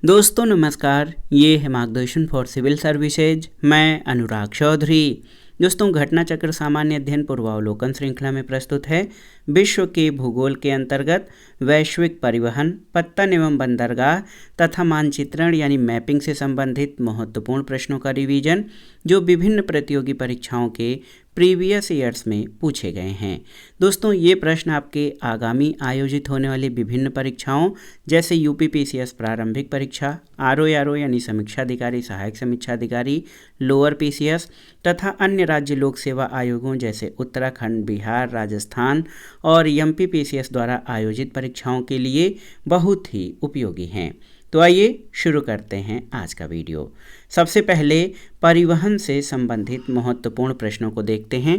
दोस्तों नमस्कार, ये है मार्गदर्शन फॉर सिविल सर्विसेज। मैं अनुराग चौधरी। दोस्तों, घटना चक्र सामान्य अध्ययन पूर्वावलोकन श्रृंखला में प्रस्तुत है विश्व के भूगोल के अंतर्गत वैश्विक परिवहन, पत्तन एवं बंदरगाह तथा मानचित्रण यानी मैपिंग से संबंधित महत्वपूर्ण प्रश्नों का रिवीजन, जो विभिन्न प्रतियोगी परीक्षाओं के प्रीवियस ईयर्स में पूछे गए हैं। दोस्तों, ये प्रश्न आपके आगामी आयोजित होने वाली विभिन्न परीक्षाओं जैसे यूपीपीसीएस प्रारंभिक परीक्षा, आरओ यानी समीक्षा अधिकारी, सहायक समीक्षा अधिकारी, लोअर पीसीएस तथा अन्य राज्य लोक सेवा आयोगों जैसे उत्तराखंड, बिहार, राजस्थान और एमपीपीसीएस द्वारा आयोजित परीक्षाओं के लिए बहुत ही उपयोगी हैं। तो आइए शुरू करते हैं आज का वीडियो। सबसे पहले परिवहन से संबंधित महत्वपूर्ण प्रश्नों को देखते हैं।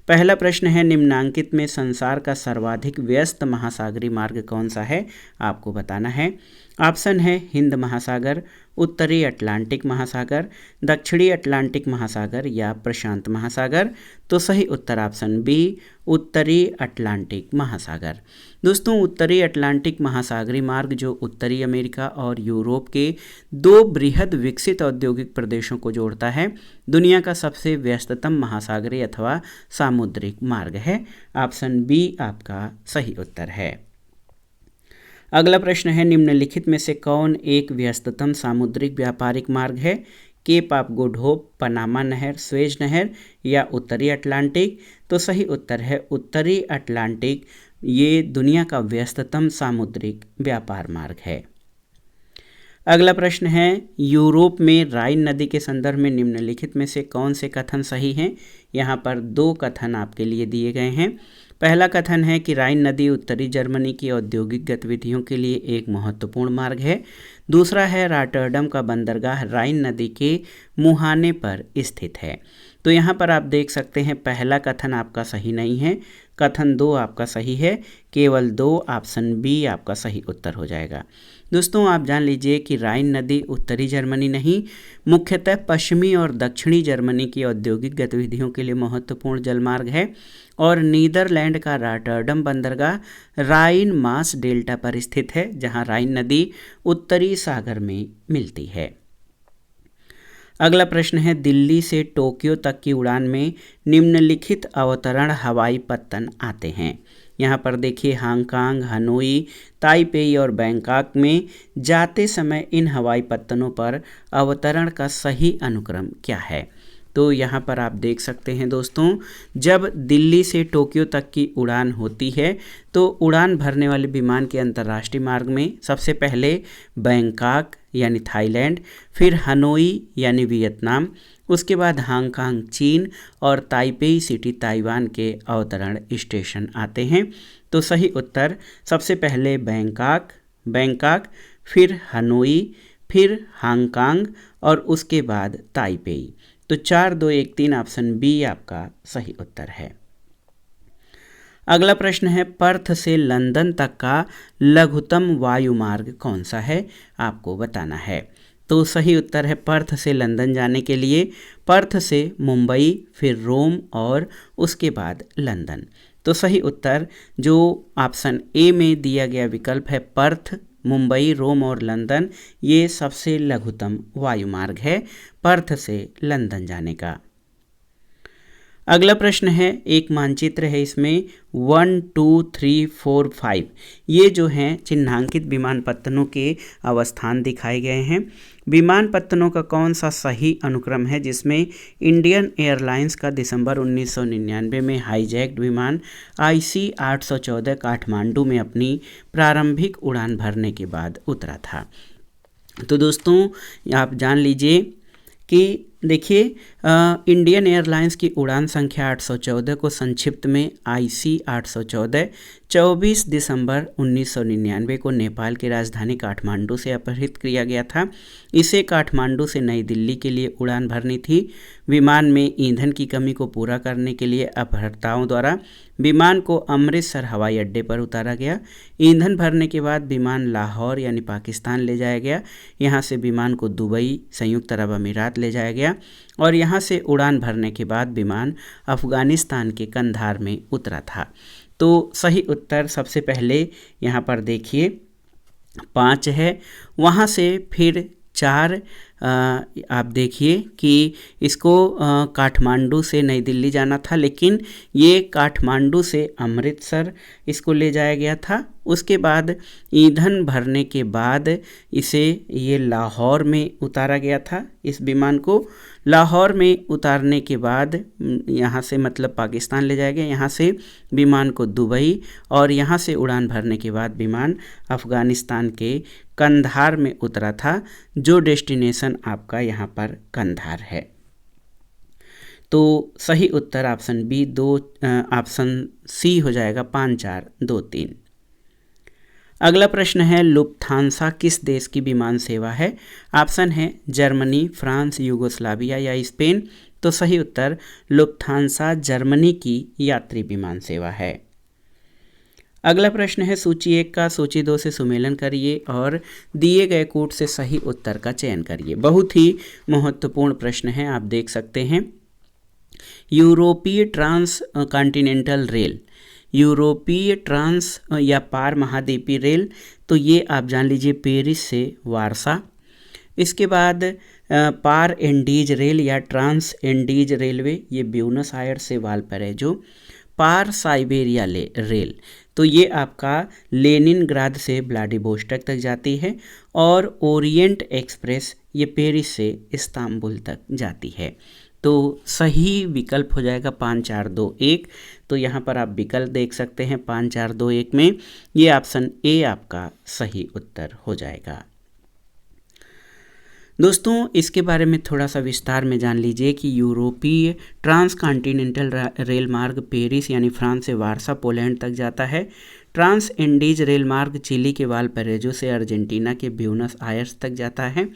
पहला प्रश्न है, निम्नांकित में संसार का सर्वाधिक व्यस्त महासागरीय मार्ग कौन सा है? आपको बताना है। ऑप्शन है हिंद महासागर, उत्तरी अटलांटिक महासागर, दक्षिणी अटलांटिक महासागर या प्रशांत महासागर। तो सही उत्तर ऑप्शन बी, उत्तरी अटलांटिक महासागर। दोस्तों, उत्तरी अटलांटिक महासागरीय मार्ग जो उत्तरी अमेरिका और यूरोप के दो बृहद विकसित औद्योगिक प्रदेशों को जोड़ता है, दुनिया का सबसे व्यस्ततम महासागरीय अथवा सामुद्रिक मार्ग है। ऑप्शन बी आपका सही उत्तर है। अगला प्रश्न है, निम्नलिखित में से कौन एक व्यस्ततम सामुद्रिक व्यापारिक मार्ग है? Cape of Good Hope, Panama नहर, स्वेज नहर या उत्तरी अटलांटिक। तो सही उत्तर है उत्तरी अटलांटिक। ये दुनिया का व्यस्ततम सामुद्रिक व्यापार मार्ग है। अगला प्रश्न है, यूरोप में राइन नदी के संदर्भ में निम्नलिखित में से कौन से कथन सही हैं? यहाँ पर दो कथन आपके लिए दिए गए हैं। पहला कथन है कि राइन नदी उत्तरी जर्मनी की औद्योगिक गतिविधियों के लिए एक महत्वपूर्ण मार्ग है। दूसरा है, रॉटरडम का बंदरगाह राइन नदी के मुहाने पर स्थित है। तो यहाँ पर आप देख सकते हैं पहला कथन आपका सही नहीं है, कथन दो आपका सही है। केवल दो, ऑप्शन बी आपका सही उत्तर हो जाएगा। दोस्तों, आप जान लीजिए कि राइन नदी उत्तरी जर्मनी नहीं, मुख्यतः पश्चिमी और दक्षिणी जर्मनी की औद्योगिक गतिविधियों के लिए महत्वपूर्ण जलमार्ग है और नीदरलैंड का रॉटरडम बंदरगाह राइन मास डेल्टा पर स्थित है, जहां राइन नदी उत्तरी सागर में मिलती है। अगला प्रश्न है, दिल्ली से टोक्यो तक की उड़ान में निम्नलिखित अवतरण हवाई पत्तन आते हैं। यहाँ पर देखिए, हांगकांग, हनोई, ताइपेई और बैंकॉक में जाते समय इन हवाई पत्तनों पर अवतरण का सही अनुक्रम क्या है? तो यहाँ पर आप देख सकते हैं दोस्तों, जब दिल्ली से टोक्यो तक की उड़ान होती है तो उड़ान भरने वाले विमान के अंतर्राष्ट्रीय मार्ग में सबसे पहले बैंकॉक यानी थाईलैंड, फिर हनोई यानी वियतनाम, उसके बाद हांगकांग चीन और ताइपेई सिटी ताइवान के अवतरण स्टेशन आते हैं। तो सही उत्तर सबसे पहले बैंकॉक, फिर हनोई, फिर हांगकांग और उसके बाद ताइपेई। तो 4, 2, 1, 3 ऑप्शन बी आपका सही उत्तर है। अगला प्रश्न है, पर्थ से लंदन तक का लघुत्तम वायुमार्ग कौन सा है? आपको बताना है। तो सही उत्तर है, पर्थ से लंदन जाने के लिए पर्थ से मुंबई, फिर रोम और उसके बाद लंदन। तो सही उत्तर जो ऑप्शन ए में दिया गया विकल्प है, पर्थ, मुंबई, रोम और लंदन, ये सबसे लघुत्तम वायुमार्ग है पर्थ से लंदन जाने का। अगला प्रश्न है, एक मानचित्र है, इसमें 1, 2, 3, 4, 5 ये जो हैं चिन्हांकित विमानपत्तनों के अवस्थान दिखाए गए हैं। विमानपत्तनों का कौन सा सही अनुक्रम है जिसमें इंडियन एयरलाइंस का दिसंबर 1999 में हाईजैक्ड विमान IC 814 काठमांडू में अपनी प्रारंभिक उड़ान भरने के बाद उतरा था? तो दोस्तों, आप जान लीजिए कि देखिए, इंडियन एयरलाइंस की उड़ान संख्या 814 को संक्षिप्त में IC 814 24 दिसंबर 1999 को नेपाल की राजधानी काठमांडू से अपहृत किया गया था। इसे काठमांडू से नई दिल्ली के लिए उड़ान भरनी थी। विमान में ईंधन की कमी को पूरा करने के लिए अपहर्ताओं द्वारा विमान को अमृतसर हवाई अड्डे पर उतारा गया। ईंधन भरने के बाद विमान लाहौर यानी पाकिस्तान ले जाया गया। यहाँ से विमान को दुबई, संयुक्त अरब अमीरात ले जाया गया और यहाँ से उड़ान भरने के बाद विमान अफगानिस्तान के कंधार में उतरा था। तो सही उत्तर सबसे पहले यहाँ पर देखिए 5 है, वहाँ से फिर 4 आप देखिए कि इसको काठमांडू से नई दिल्ली जाना था, लेकिन ये काठमांडू से अमृतसर इसको ले जाया गया था। उसके बाद ईंधन भरने के बाद इसे ये लाहौर में उतारा गया था। इस विमान को लाहौर में उतारने के बाद यहाँ से मतलब पाकिस्तान ले जाया गया। यहाँ से विमान को दुबई और यहाँ से उड़ान भरने के बाद विमान अफ़गानिस्तान के कंधार में उतरा था, जो डेस्टिनेशन आपका यहाँ पर कंधार है। तो सही उत्तर ऑप्शन बी ऑप्शन सी हो जाएगा 5 4 2 3। अगला प्रश्न है लुफ्थांसा किस देश की विमान सेवा है? ऑप्शन है जर्मनी, फ्रांस, यूगोस्लाविया या स्पेन। तो सही उत्तर लुफ्थांसा जर्मनी की यात्री विमान सेवा है। अगला प्रश्न है सूची 1 का सूची 2 से सुमेलन करिए और दिए गए कोड से सही उत्तर का चयन करिए। बहुत ही महत्वपूर्ण प्रश्न है, आप देख सकते हैं। यूरोपीय ट्रांस कॉन्टिनेंटल रेल, यूरोपीय ट्रांस या पार महाद्वीपीय रेल, तो ये आप जान लीजिए पेरिस से वारसा। इसके बाद पार एंडीज रेल या ट्रांस एंडीज रेलवे, ये ब्यूनस आयर्स से वालपरेजो। पार साइबेरिया रेल, तो ये आपका लेनिनग्राद से व्लादिवोस्टोक तक जाती है। और ओरिएंट एक्सप्रेस ये पेरिस से इस्तांबुल तक जाती है। तो सही विकल्प हो जाएगा 5 4 2 1। तो यहाँ पर आप विकल्प देख सकते हैं 5 4 2 1 में, ये ऑप्शन ए आपका सही उत्तर हो जाएगा। दोस्तों इसके बारे में थोड़ा सा विस्तार में जान लीजिए कि यूरोपीय ट्रांस कॉन्टिनेंटल रेल मार्ग पेरिस यानी फ्रांस से वारसा पोलैंड तक जाता है। ट्रांस एंडीज रेल मार्ग चिली के वालपरेजो से अर्जेंटीना के ब्यूनस आयर्स तक जाता है।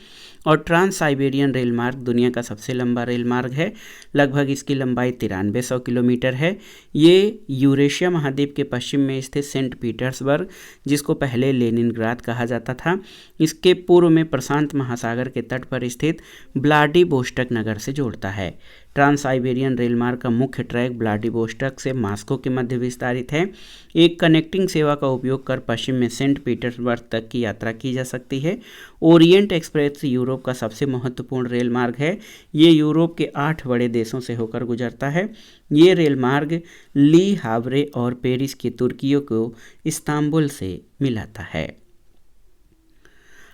और ट्रांस साइबेरियन रेल मार्ग दुनिया का सबसे लंबा रेल मार्ग है, लगभग इसकी लंबाई 9300 किलोमीटर है। ये यूरेशिया महाद्वीप के पश्चिम में स्थित सेंट पीटर्सबर्ग, जिसको पहले लेनिनग्राद कहा जाता था, इसके पूर्व में प्रशांत महासागर के तट पर स्थित व्लादिवोस्टोक नगर से जोड़ता है। ट्रांस साइबेरियन रेल मार्ग का मुख्य ट्रैक व्लादिवोस्टोक से मॉस्को के मध्य विस्तारित है। एक कनेक्टिंग सेवा का उपयोग कर पश्चिम में सेंट पीटर्सबर्ग तक की यात्रा की जा सकती है। ओरिएंट एक्सप्रेस यूरोप का सबसे महत्वपूर्ण रेल मार्ग है। ये यूरोप के 8 बड़े देशों से होकर गुजरता है। ये रेल मार्ग ली हावरे और पेरिस की तुर्कियों को इस्तांबुल से मिलाता है।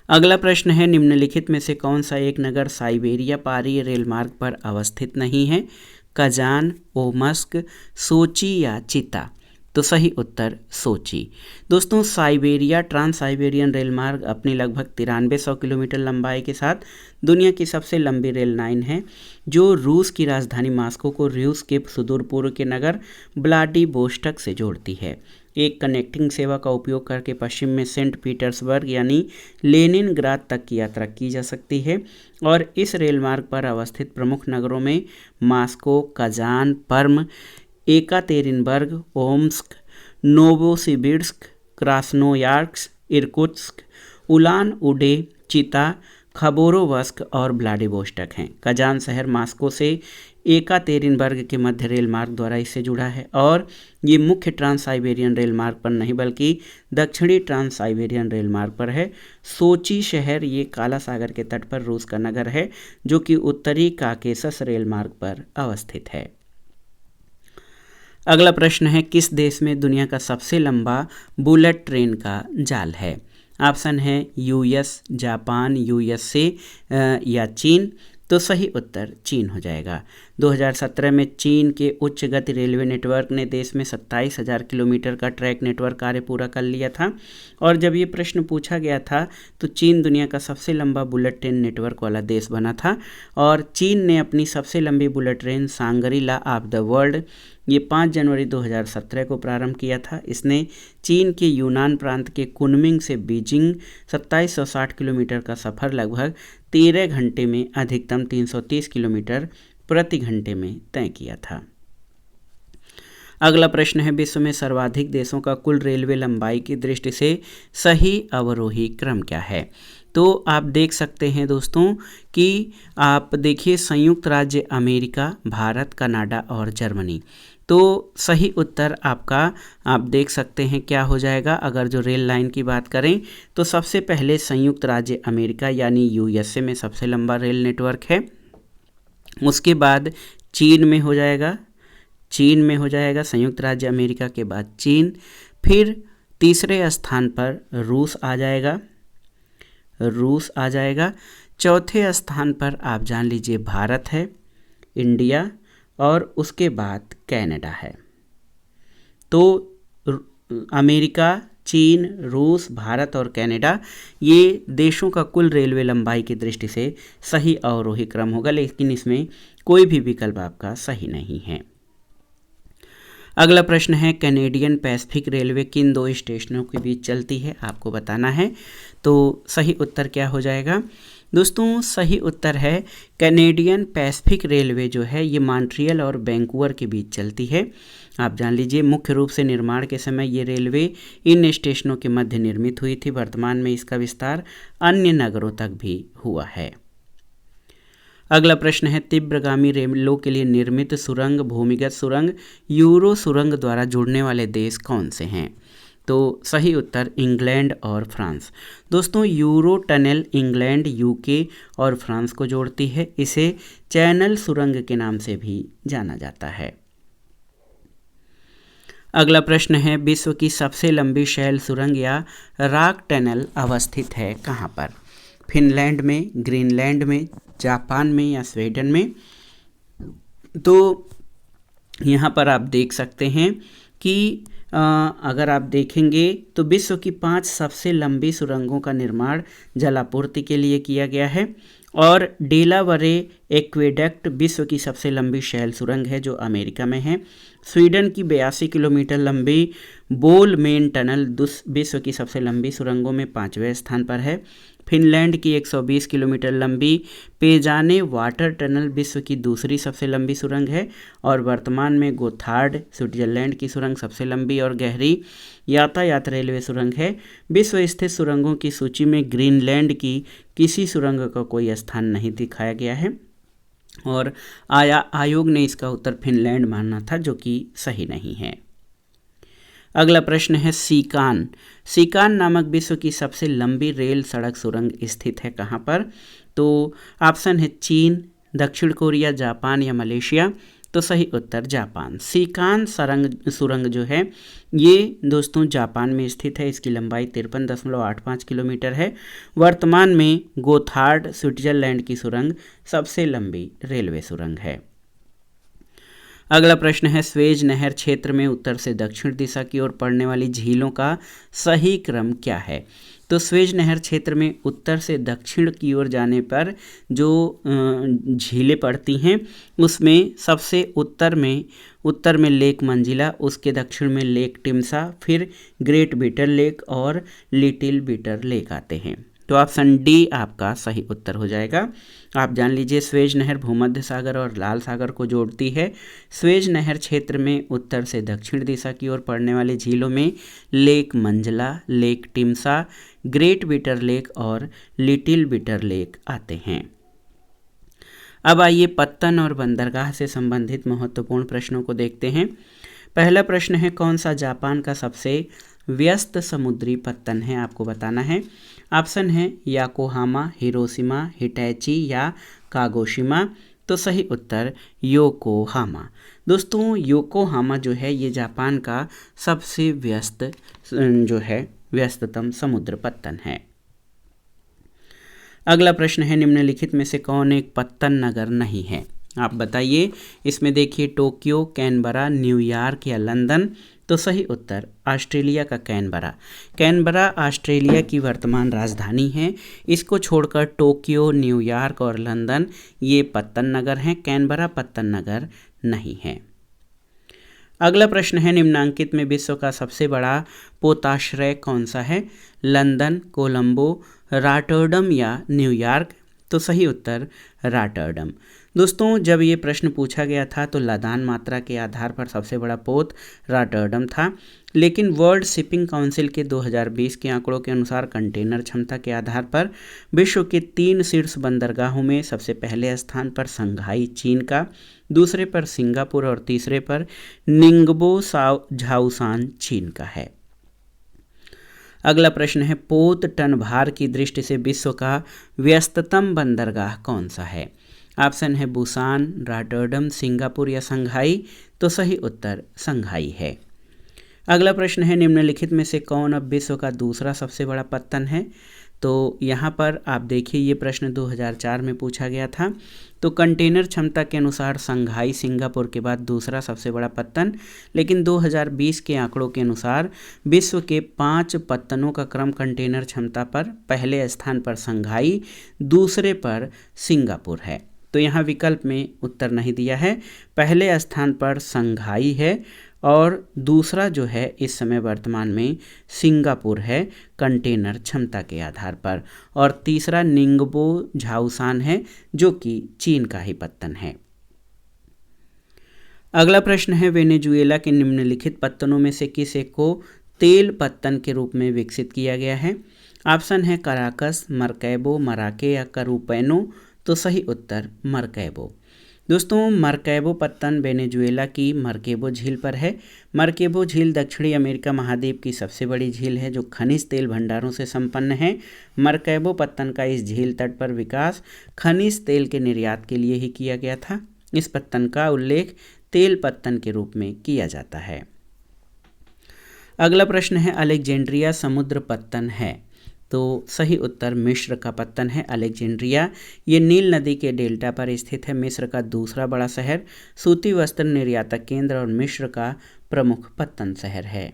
अगला प्रश्न है निम्नलिखित में से कौन सा एक नगर साइबेरिया पारी रेल मार्ग पर अवस्थित नहीं है? कजान, ओमस्क, सोची या चिता। तो सही उत्तर सोची। दोस्तों साइबेरिया ट्रांस साइबेरियन रेल मार्ग अपनी लगभग 9300 किलोमीटर लंबाई के साथ दुनिया की सबसे लंबी रेल लाइन है, जो रूस की राजधानी मॉस्को को रूस के सुदूर पूर्व के नगर व्लादिवोस्टोक से जोड़ती है। एक कनेक्टिंग सेवा का उपयोग करके पश्चिम में सेंट पीटर्सबर्ग यानी लेनिनग्राद तक की यात्रा की जा सकती है। और इस रेल मार्ग पर अवस्थित प्रमुख नगरों में Moscow, Kazan, Perm, Yekaterinburg, Omsk, Novosibirsk, Krasnoyarsk, Irkutsk, Ulan Ude, Chita, Khabarovsk और व्लादिवोस्टोक हैं। कजान शहर मॉस्को से एकातेरिनबर्ग के मध्य रेल मार्ग द्वारा इससे जुड़ा है और ये मुख्य ट्रांस साइबेरियन रेल मार्ग पर नहीं बल्कि दक्षिणी ट्रांस साइबेरियन रेल मार्ग पर है। सोची शहर ये काला सागर के तट पर रूस का नगर है, जो कि उत्तरी काकेशस रेल मार्ग पर अवस्थित है। अगला प्रश्न है किस देश में दुनिया का सबसे लंबा बुलेट ट्रेन का जाल है? ऑप्शन है यूएस, जापान, यूएसए या चीन। तो सही उत्तर चीन हो जाएगा। 2017 में चीन के उच्च गति रेलवे नेटवर्क ने देश में 27,000 किलोमीटर का ट्रैक नेटवर्क कार्य पूरा कर लिया था। और जब ये प्रश्न पूछा गया था तो चीन दुनिया का सबसे लंबा बुलेट ट्रेन नेटवर्क वाला देश बना था। और चीन ने अपनी सबसे लंबी bullet train Shangri La of the world ये 5 जनवरी 2017 को प्रारंभ किया था। इसने चीन के यूनान प्रांत के कुनमिंग से बीजिंग 2760 किलोमीटर का सफ़र लगभग 13 घंटे में अधिकतम 330 किलोमीटर प्रति घंटे में तय किया था। अगला प्रश्न है विश्व में सर्वाधिक देशों का कुल रेलवे लंबाई की दृष्टि से सही अवरोही क्रम क्या है? तो आप देख सकते हैं दोस्तों कि आप देखिए संयुक्त राज्य अमेरिका, भारत, कनाडा और जर्मनी, तो सही उत्तर आपका आप देख सकते हैं क्या हो जाएगा। अगर जो रेल लाइन की बात करें तो सबसे पहले संयुक्त राज्य अमेरिका यानी यूएसए में सबसे लंबा रेल नेटवर्क है। उसके बाद चीन में हो जाएगा, संयुक्त राज्य अमेरिका के बाद चीन। फिर तीसरे स्थान पर रूस आ जाएगा। चौथे स्थान पर आप जान लीजिए भारत है, इंडिया, और उसके बाद कनाडा है। तो अमेरिका, चीन, रूस, भारत और कनाडा ये देशों का कुल रेलवे लंबाई की दृष्टि से सही अवरोही क्रम होगा, लेकिन इसमें कोई भी विकल्प आपका सही नहीं है। अगला प्रश्न है कैनेडियन पैसिफिक रेलवे किन 2 स्टेशनों के बीच चलती है, आपको बताना है। तो सही उत्तर क्या हो जाएगा दोस्तों? सही उत्तर है कैनेडियन पैसिफिक रेलवे जो है ये मॉन्ट्रियल और वैंकूवर के बीच चलती है। आप जान लीजिए मुख्य रूप से निर्माण के समय ये रेलवे इन स्टेशनों के मध्य निर्मित हुई थी। वर्तमान में इसका विस्तार अन्य नगरों तक भी हुआ है। अगला प्रश्न है तीव्रगामी रेलों के लिए निर्मित सुरंग, भूमिगत सुरंग, यूरो सुरंग द्वारा जुड़ने वाले देश कौन से हैं? तो सही उत्तर इंग्लैंड और फ्रांस। दोस्तों यूरो टनल इंग्लैंड, यूके और फ्रांस को जोड़ती है। इसे चैनल सुरंग के नाम से भी जाना जाता है। अगला प्रश्न है विश्व की सबसे लंबी शैल सुरंग या रॉक टनल अवस्थित है कहाँ पर? फिनलैंड में, ग्रीनलैंड में, जापान में या स्वीडन में? तो यहाँ पर आप देख सकते हैं कि अगर आप देखेंगे तो विश्व की 5 सबसे लंबी सुरंगों का निर्माण जलापूर्ति के लिए किया गया है और डेलावरे एक्वेडक्ट विश्व की सबसे लंबी शैल सुरंग है जो अमेरिका में है। स्वीडन की 82 किलोमीटर लंबी बोलमेन टनल विश्व की सबसे लंबी सुरंगों में 5वें स्थान पर है। फिनलैंड की 120 किलोमीटर लंबी पेजाने वाटर टनल विश्व की दूसरी सबसे लंबी सुरंग है और वर्तमान में गोथार्ड स्विट्जरलैंड की सुरंग सबसे लंबी और गहरी यातायात रेलवे सुरंग है। विश्व स्थित सुरंगों की सूची में ग्रीनलैंड की किसी सुरंग का कोई स्थान नहीं दिखाया गया है और आयोग ने इसका उत्तर फिनलैंड माना था, जो कि सही नहीं है। अगला प्रश्न है सीकान नामक विश्व की सबसे लंबी रेल सड़क सुरंग स्थित है कहाँ पर? तो ऑप्शन है चीन, दक्षिण कोरिया, जापान या मलेशिया। तो सही उत्तर जापान। सीकान सुरंग जो है ये दोस्तों जापान में स्थित है। इसकी लंबाई 53.85 किलोमीटर है। वर्तमान में गोथार्ड स्विट्जरलैंड की सुरंग सबसे लंबी रेलवे सुरंग है। अगला प्रश्न है स्वेज नहर क्षेत्र में उत्तर से दक्षिण दिशा की ओर पड़ने वाली झीलों का सही क्रम क्या है? तो स्वेज नहर क्षेत्र में उत्तर से दक्षिण की ओर जाने पर जो झीलें पड़ती हैं उसमें सबसे उत्तर में लेक मंजिला, उसके दक्षिण में लेक टिम्सा, फिर ग्रेट बीटर लेक और लिटिल बीटर लेक आते हैं। तो ऑप्शन डी आपका सही उत्तर हो जाएगा। आप जान लीजिए स्वेज नहर भूमध्य सागर और लाल सागर को जोड़ती है। स्वेज नहर क्षेत्र में उत्तर से दक्षिण दिशा की ओर पड़ने वाली झीलों में Lake Manzala, Lake Timsah, Great Bitter Lake और लिटिल बीटर लेक आते हैं। अब आइए पत्तन और बंदरगाह से संबंधित महत्वपूर्ण प्रश्नों को देखते हैं। पहला प्रश्न है कौन सा जापान का सबसे व्यस्त समुद्री पत्तन है, आपको बताना है। ऑप्शन है याकोहामा, हिरोशिमा, हिटैची या कागोशिमा। तो सही उत्तर योकोहामा। दोस्तों योकोहामा जो है ये जापान का सबसे व्यस्ततम समुद्र पत्तन है। अगला प्रश्न है निम्नलिखित में से कौन एक पत्तन नगर नहीं है, आप बताइए। इसमें देखिए टोक्यो, कैनबरा, न्यूयॉर्क या लंदन। तो सही उत्तर ऑस्ट्रेलिया का कैनबरा ऑस्ट्रेलिया की वर्तमान राजधानी है। इसको छोड़कर टोक्यो, न्यूयॉर्क और लंदन ये पत्तन नगर हैं। कैनबरा पत्तन नगर नहीं है। अगला प्रश्न है निम्नांकित में विश्व का सबसे बड़ा पोताश्रय कौन सा है? लंदन, कोलंबो, रॉटरडम या न्यूयॉर्क। तो सही उत्तर रॉटरडम। दोस्तों जब ये प्रश्न पूछा गया था तो लदान मात्रा के आधार पर सबसे बड़ा पोत रॉटरडम था, लेकिन वर्ल्ड शिपिंग काउंसिल के 2020 के आंकड़ों के अनुसार कंटेनर क्षमता के आधार पर विश्व के 3 शीर्ष बंदरगाहों में सबसे पहले स्थान पर संघाई चीन का, दूसरे पर सिंगापुर और तीसरे पर निंगबो झाउसान चीन का है। अगला प्रश्न है पोत टन भार की दृष्टि से विश्व का व्यस्ततम बंदरगाह कौन सा है? ऑप्शन है बुसान, रॉटरडम, सिंगापुर या संघाई। तो सही उत्तर संघाई है। अगला प्रश्न है निम्नलिखित में से कौन अब विश्व का दूसरा सबसे बड़ा पत्तन है? तो यहाँ पर आप देखिए ये प्रश्न 2004 में पूछा गया था। तो कंटेनर क्षमता के अनुसार संघाई सिंगापुर के बाद दूसरा सबसे बड़ा पत्तन, लेकिन 2020 के आंकड़ों के अनुसार विश्व के 5 पत्तनों का क्रम कंटेनर क्षमता पर पहले स्थान पर संघाई, दूसरे पर सिंगापुर है। तो यहाँ विकल्प में उत्तर नहीं दिया है। पहले स्थान पर संघाई है और दूसरा जो है इस समय वर्तमान में सिंगापुर है कंटेनर क्षमता के आधार पर, और तीसरा निंगबो झाउसान है जो कि चीन का ही पत्तन है। अगला प्रश्न है वेनेजुएला के निम्नलिखित पत्तनों में से किस एक को तेल पत्तन के रूप में विकसित किया गया है? ऑप्शन है कराकस, मरकैबो, मराके या करूपेनो। तो सही उत्तर मरकैबो। दोस्तों मरकैबो पत्तन वेनेजुएला की मरकेबो झील पर है। मरकेबो झील दक्षिणी अमेरिका महाद्वीप की सबसे बड़ी झील है जो खनिज तेल भंडारों से संपन्न है। मरकैबो पत्तन का इस झील तट पर विकास खनिज तेल के निर्यात के लिए ही किया गया था। इस पत्तन का उल्लेख तेल पत्तन के रूप में किया जाता है। अगला प्रश्न है अलेक्जेंड्रिया समुद्र पत्तन है? तो सही उत्तर मिस्र का पत्तन है अलेक्जेंड्रिया। ये नील नदी के डेल्टा पर स्थित है। मिस्र का दूसरा बड़ा शहर, सूती वस्त्र निर्यातक केंद्र और मिस्र का प्रमुख पत्तन शहर है।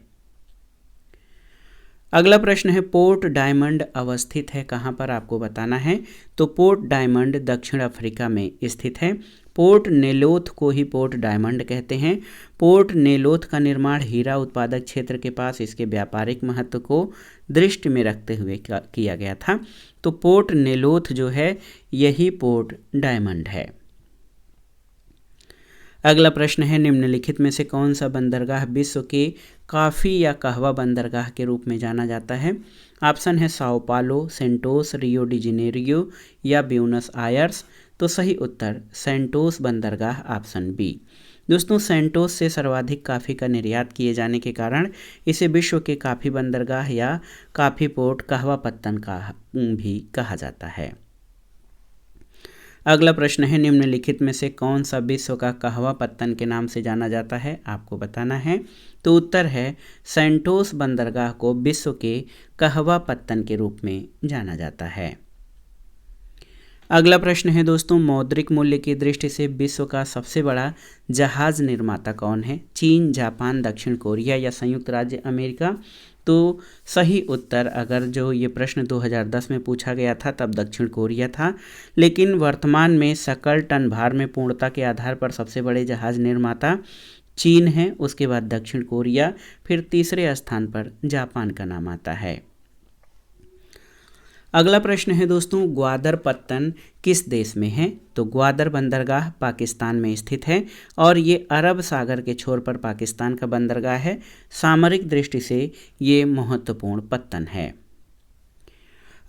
अगला प्रश्न है पोर्ट डायमंड अवस्थित है कहाँ पर? आपको बताना है। तो पोर्ट डायमंड दक्षिण अफ्रीका में स्थित है। पोर्ट नेलोथ को ही पोर्ट डायमंड कहते हैं। पोर्ट नेलोथ का निर्माण हीरा उत्पादक क्षेत्र के पास इसके व्यापारिक महत्व को दृष्टि में रखते हुए किया गया था। तो पोर्ट नेलोथ जो है यही पोर्ट डायमंड है। अगला प्रश्न है निम्नलिखित में से कौन सा बंदरगाह विश्व के कॉफ़ी या कहवा बंदरगाह के रूप में जाना जाता है? ऑप्शन है साओ पालो, सेंटोस, रियो डी जेनेरियो या ब्यूनस आयर्स। तो सही उत्तर सेंटोस बंदरगाह ऑप्शन बी। दोस्तों सेंटोस से सर्वाधिक कॉफ़ी का निर्यात किए जाने के कारण इसे विश्व के कॉफ़ी बंदरगाह या कॉफ़ी पोर्ट कहवा पत्तन का भी कहा जाता है। अगला प्रश्न है निम्नलिखित में से कौन सा विश्व का कहवा पत्तन के नाम से जाना जाता है? आपको बताना है। तो उत्तर है सेंटोस बंदरगाह को विश्व के कहवा पत्तन के रूप में जाना जाता है। अगला प्रश्न है दोस्तों मौद्रिक मूल्य की दृष्टि से विश्व का सबसे बड़ा जहाज निर्माता कौन है? चीन, जापान, दक्षिण कोरिया या संयुक्त राज्य अमेरिका। तो सही उत्तर अगर जो ये प्रश्न 2010 में पूछा गया था तब दक्षिण कोरिया था, लेकिन वर्तमान में सकल टन भार में पूर्णता के आधार पर सबसे बड़े जहाज निर्माता चीन है, उसके बाद दक्षिण कोरिया, फिर तीसरे स्थान पर जापान का नाम आता है। अगला प्रश्न है दोस्तों ग्वादर पत्तन किस देश में है? तो ग्वादर बंदरगाह पाकिस्तान में स्थित है और ये अरब सागर के छोर पर पाकिस्तान का बंदरगाह है। सामरिक दृष्टि से ये महत्वपूर्ण पत्तन है।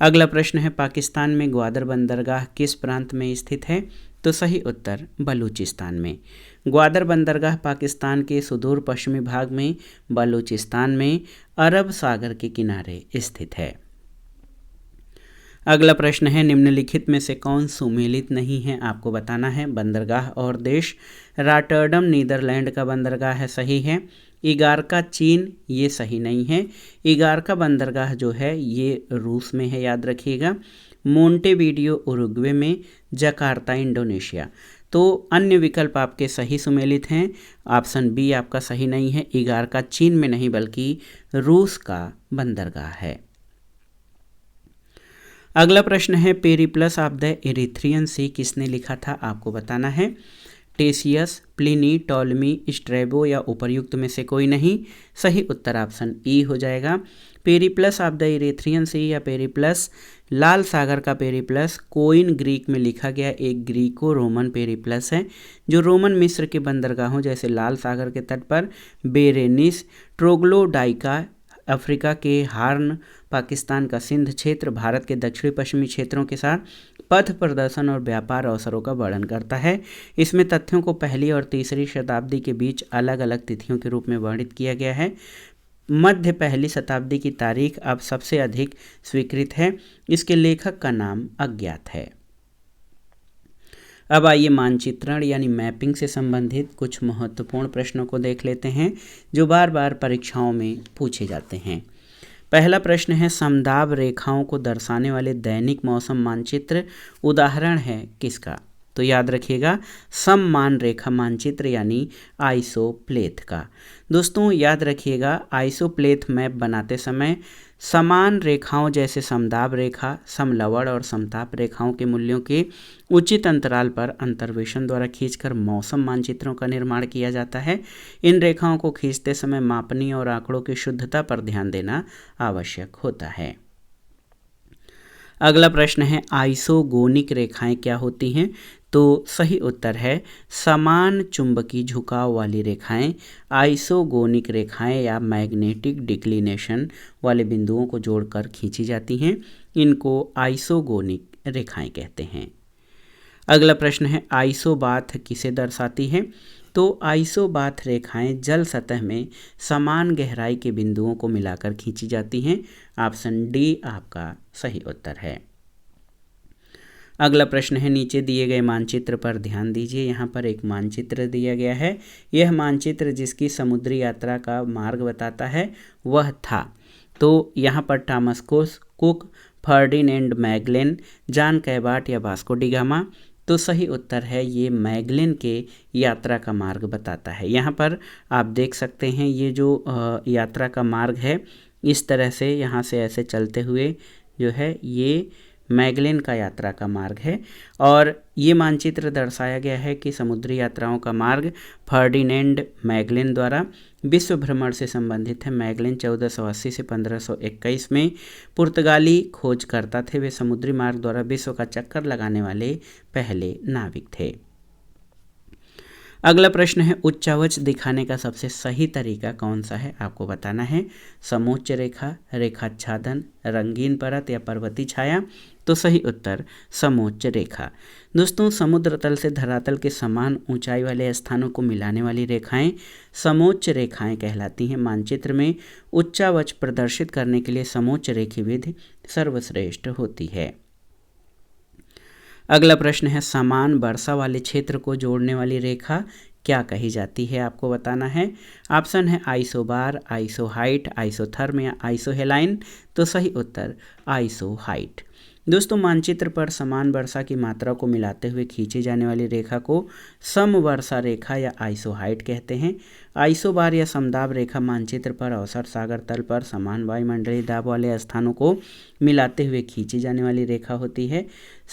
अगला प्रश्न है पाकिस्तान में ग्वादर बंदरगाह किस प्रांत में स्थित है? तो सही उत्तर बलूचिस्तान में। ग्वादर बंदरगाह पाकिस्तान के सुदूर पश्चिमी भाग में बलूचिस्तान में अरब सागर के किनारे स्थित है। अगला प्रश्न है निम्नलिखित में से कौन सुमेलित नहीं है? आपको बताना है। बंदरगाह और देश, रॉटरडम नीदरलैंड का बंदरगाह है, सही है। इगारका चीन, ये सही नहीं है। इगारका बंदरगाह जो है ये रूस में है, याद रखिएगा। मोंटेवीडियो उरुग्वे में, जकार्ता इंडोनेशिया। तो अन्य विकल्प आपके सही सुमेलित हैं। ऑप्शन बी आपका सही नहीं है। इगारका चीन में नहीं बल्कि रूस का बंदरगाह है। अगला प्रश्न है पेरिप्लस ऑफ द एरिथ्रियन सी किसने लिखा था? आपको बताना है। टेसियस, प्लिनी, टॉलमी, स्ट्रैबो या उपर्युक्त में से कोई नहीं। सही उत्तर ऑप्शन ई हो जाएगा। पेरिप्लस ऑफ द एरिथ्रियन सी या पेरिप्लस, लाल सागर का पेरिप्लस कोइन ग्रीक में लिखा गया एक ग्रीको रोमन पेरिप्लस है जो रोमन मिस्र के बंदरगाहों जैसे लाल सागर के तट पर बेरेनिस, ट्रोग्लोडाइका, अफ्रीका के हार्न, पाकिस्तान का सिंध क्षेत्र भारत के दक्षिणी पश्चिमी क्षेत्रों के साथ पथ प्रदर्शन और व्यापार अवसरों का वर्णन करता है। इसमें तथ्यों को पहली और तीसरी शताब्दी के बीच अलग अलग तिथियों के रूप में वर्णित किया गया है। मध्य पहली शताब्दी की तारीख अब सबसे अधिक स्वीकृत है। इसके लेखक का नाम अज्ञात है। अब आइए मानचित्रण यानी मैपिंग से संबंधित कुछ महत्वपूर्ण प्रश्नों को देख लेते हैं जो बार बार परीक्षाओं में पूछे जाते हैं। पहला प्रश्न है, समदाब रेखाओं को दर्शाने वाले दैनिक मौसम मानचित्र उदाहरण है किसका? तो याद रखिएगा सममान रेखा मानचित्र यानी आइसोप्लेथ का। दोस्तों याद रखिएगा आइसोप्लेथ मैप बनाते समय समान रेखाओं जैसे समदाब रेखा, समलवण और समताप रेखाओं के मूल्यों के उचित अंतराल पर अंतर्वेशन द्वारा खींचकर मौसम मानचित्रों का निर्माण किया जाता है। इन रेखाओं को खींचते समय मापनी और आंकड़ों की शुद्धता पर ध्यान देना आवश्यक होता है। अगला प्रश्न है, आइसोगोनिक रेखाएं क्या होती हैं? तो सही उत्तर है समान चुंबकीय झुकाव वाली रेखाएं आइसोगोनिक रेखाएं या मैग्नेटिक डिक्लिनेशन वाले बिंदुओं को जोड़कर खींची जाती हैं। इनको आइसोगोनिक रेखाएं कहते हैं। अगला प्रश्न है, आइसोबाथ किसे दर्शाती है? तो आइसोबाथ रेखाएं जल सतह में समान गहराई के बिंदुओं को मिलाकर खींची जाती हैं। ऑप्शन डी आपका सही उत्तर है। अगला प्रश्न है, नीचे दिए गए मानचित्र पर ध्यान दीजिए। यहाँ पर एक मानचित्र दिया गया है। यह मानचित्र जिसकी समुद्री यात्रा का मार्ग बताता है वह था। तो यहाँ पर Thomas Cook, Ferdinand Magellan, John Cabot या वास्को डी गामा। तो सही उत्तर है ये मैगेलन के यात्रा का मार्ग बताता है। यहाँ पर आप देख सकते हैं ये जो यात्रा का मार्ग है इस तरह से यहाँ से ऐसे चलते हुए जो है ये मैगेलन का यात्रा का मार्ग है। और ये मानचित्र दर्शाया गया है कि समुद्री यात्राओं का मार्ग फर्डिनेंड मैगेलन द्वारा विश्व भ्रमण से संबंधित है। मैगेलन 1480 से 1521 में पुर्तगाली खोजकर्ता थे। वे समुद्री मार्ग द्वारा विश्व का चक्कर लगाने वाले पहले नाविक थे। अगला प्रश्न है, उच्चावच दिखाने का सबसे सही तरीका कौन सा है? आपको बताना है समोच्च रेखा, रेखाच्छादन, रंगीन परत या पर्वतीय छाया। तो सही उत्तर समोच्च रेखा। दोस्तों समुद्र तल से धरातल के समान ऊंचाई वाले स्थानों को मिलाने वाली रेखाएं समोच्च रेखाएं कहलाती हैं। मानचित्र में उच्चावच प्रदर्शित करने के लिए समोच्च रेखी विधि सर्वश्रेष्ठ होती है। अगला प्रश्न है, समान वर्षा वाले क्षेत्र को जोड़ने वाली रेखा क्या कही जाती है? आपको बताना है। ऑप्शन है आइसोबार, आइसोहाइट, आइसोथर्म या आइसोहेलाइन। तो सही उत्तर आइसोहाइट। दोस्तों मानचित्र पर समान वर्षा की मात्रा को मिलाते हुए खींची जाने वाली रेखा को समवर्षा रेखा या आइसोहाइट कहते हैं। आइसोबार या समदाब रेखा मानचित्र पर अवसर सागर तल पर समान वायुमंडलीय दाब वाले स्थानों को मिलाते हुए खींची जाने वाली रेखा होती है।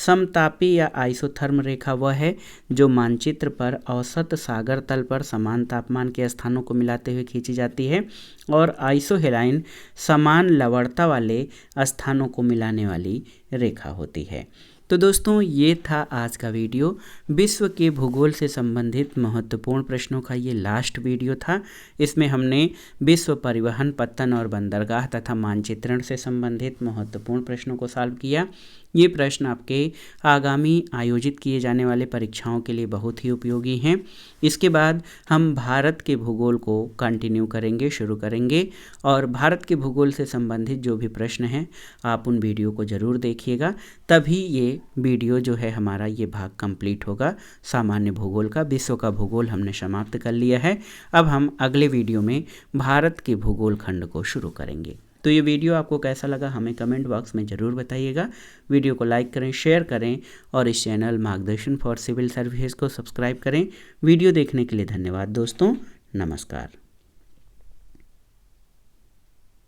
समतापी या आइसोथर्म रेखा वह है जो मानचित्र पर औसत सागर तल पर समान तापमान के स्थानों को मिलाते हुए खींची जाती है। और आइसोहेलाइन समान लवणता वाले स्थानों को मिलाने वाली रेखा होती है। तो दोस्तों ये था आज का वीडियो। विश्व के भूगोल से संबंधित महत्वपूर्ण प्रश्नों का ये लास्ट वीडियो था। इसमें हमने विश्व परिवहन, पत्तन और बंदरगाह तथा मानचित्रण से संबंधित महत्वपूर्ण प्रश्नों को सॉल्व किया। ये प्रश्न आपके आगामी आयोजित किए जाने वाले परीक्षाओं के लिए बहुत ही उपयोगी हैं। इसके बाद हम भारत के भूगोल को कंटिन्यू करेंगे, शुरू करेंगे। और भारत के भूगोल से संबंधित जो भी प्रश्न हैं आप उन वीडियो को ज़रूर देखिएगा, तभी ये वीडियो जो है हमारा ये भाग कंप्लीट होगा। सामान्य भूगोल का, विश्व का भूगोल हमने समाप्त कर लिया है। अब हम अगले वीडियो में भारत के भूगोल खंड को शुरू करेंगे। तो ये वीडियो आपको कैसा लगा हमें कमेंट बॉक्स में ज़रूर बताइएगा। वीडियो को लाइक करें, शेयर करें और इस चैनल मार्गदर्शन फॉर सिविल सर्विसेज को सब्सक्राइब करें। वीडियो देखने के लिए धन्यवाद दोस्तों, नमस्कार।